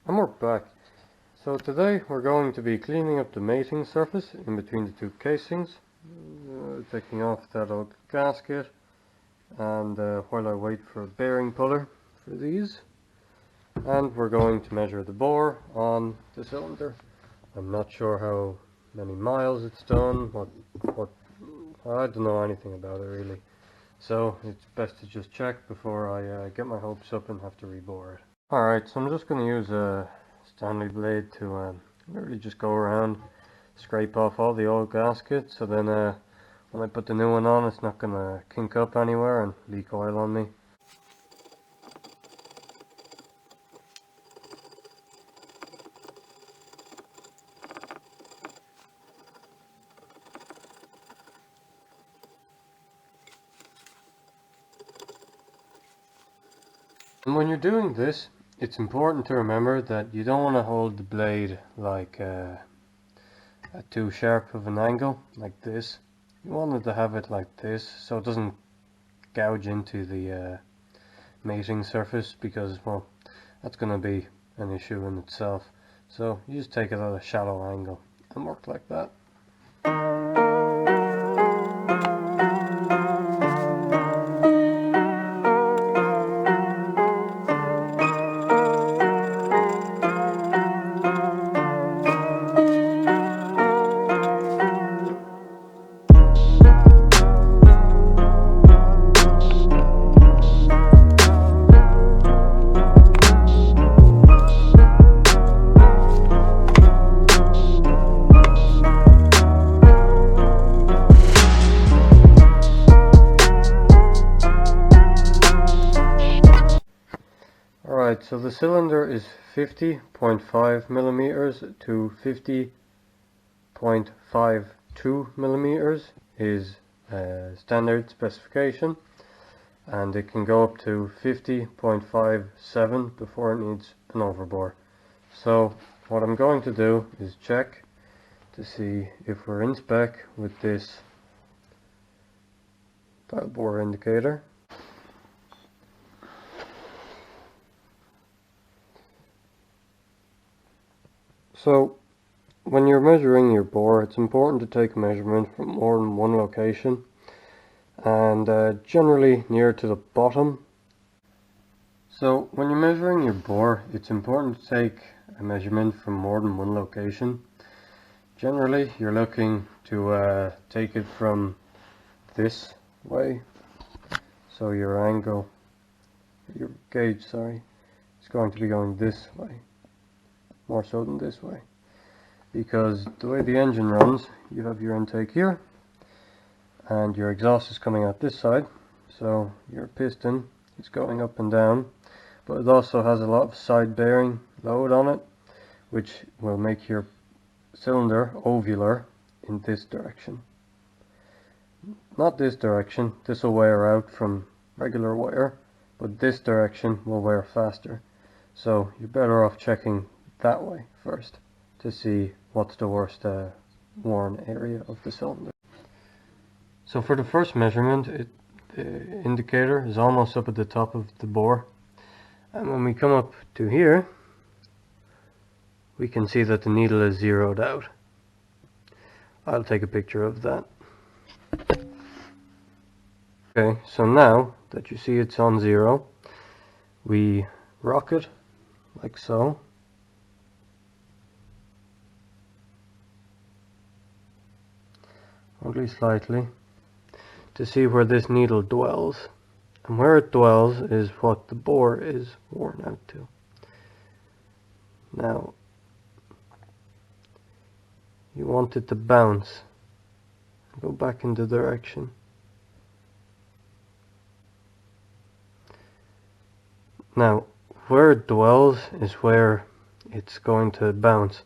And we're back. So today we're going to be cleaning up the mating surface in between the two casings, taking off that old gasket, and while I wait for a bearing puller for these, and we're going to measure the bore on the cylinder. I'm not sure how many miles it's done, what I don't know anything about it really, so it's best to just check before I get my hopes up and have to rebore it. Alright, so I'm just going to use a Stanley blade to literally just go around, scrape off all the old gaskets, so then when I put the new one on, it's not going to kink up anywhere and leak oil on me. And when you're doing this, it's important to remember that you don't want to hold the blade like at too sharp of an angle, like this. You want it to have it like this, so it doesn't gouge into the mating surface, because, well, that's going to be an issue in itself. So you just take it at a shallow angle and work like that. Alright, so the cylinder is 50.5 millimeters to 50.52 millimeters is standard specification, and it can go up to 50.57 before it needs an overbore. So what I'm going to do is check to see if we're in spec with this dial bore indicator. So when you're measuring your bore, it's important to take a measurement from more than one location, and generally near to the bottom. So when you're measuring your bore, it's important to take a measurement from more than one location. Generally you're looking to take it from this way, so your gauge is going to be going this way, more so than this way, because the way the engine runs, you have your intake here and your exhaust is coming out this side, so your piston is going up and down, but it also has a lot of side bearing load on it, which will make your cylinder ovular in this direction. Not this direction, this will wear out from regular wear, but this direction will wear faster. So you're better off checking that way first to see what's the worst worn area of the cylinder. So for the first measurement, the indicator is almost up at the top of the bore, and when we come up to here, we can see that the needle is zeroed out. I'll take a picture of that. Okay, so now that you see it's on zero, we rock it like so. Only slightly, to see where this needle dwells. And where it dwells is what the bore is worn out to. Now, you want it to bounce, go back in the direction. Now, where it dwells is where it's going to bounce.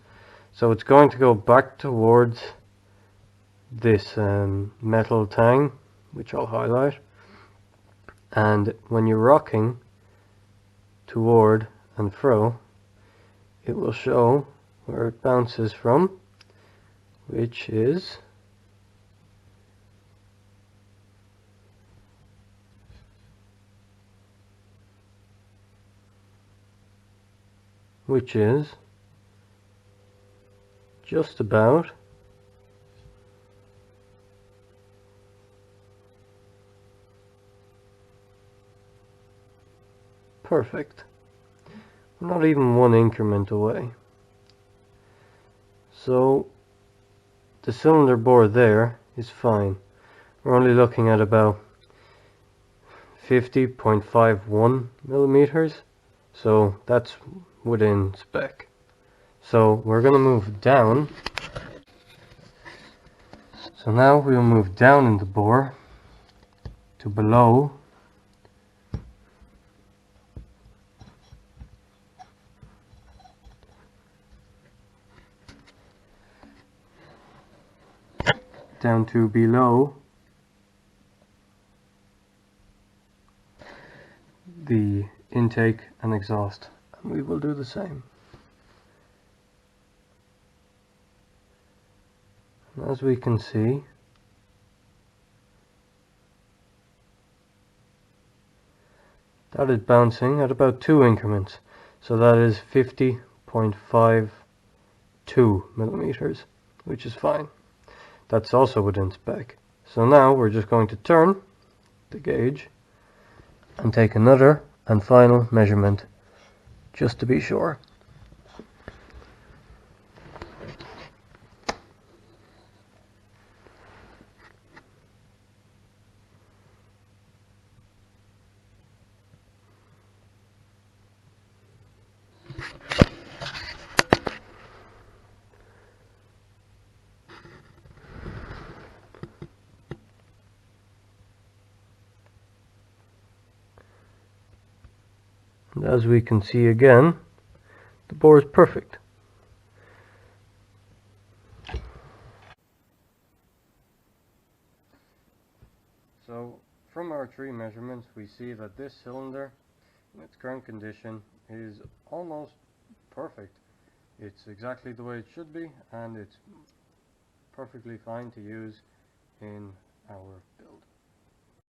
So it's going to go back towards this metal tang, which I'll highlight. And when you're rocking toward and fro, it will show where it bounces from, which is which is just about perfect. We're not even one increment away. So the cylinder bore there is fine. We're only looking at about 50.51 millimeters, so that's within spec. So we're going to move down. So now we'll move down in the bore to below below the intake and exhaust, and we will do the same. And as we can see, that is bouncing at about 2 increments, so that is 50.52 millimeters, which is fine. That's also within spec. So now we're just going to turn the gauge and take another and final measurement, just to be sure. And as we can see again, the bore is perfect. So from our 3 measurements, we see that this cylinder in its current condition is almost perfect. It's exactly the way it should be, and it's perfectly fine to use in our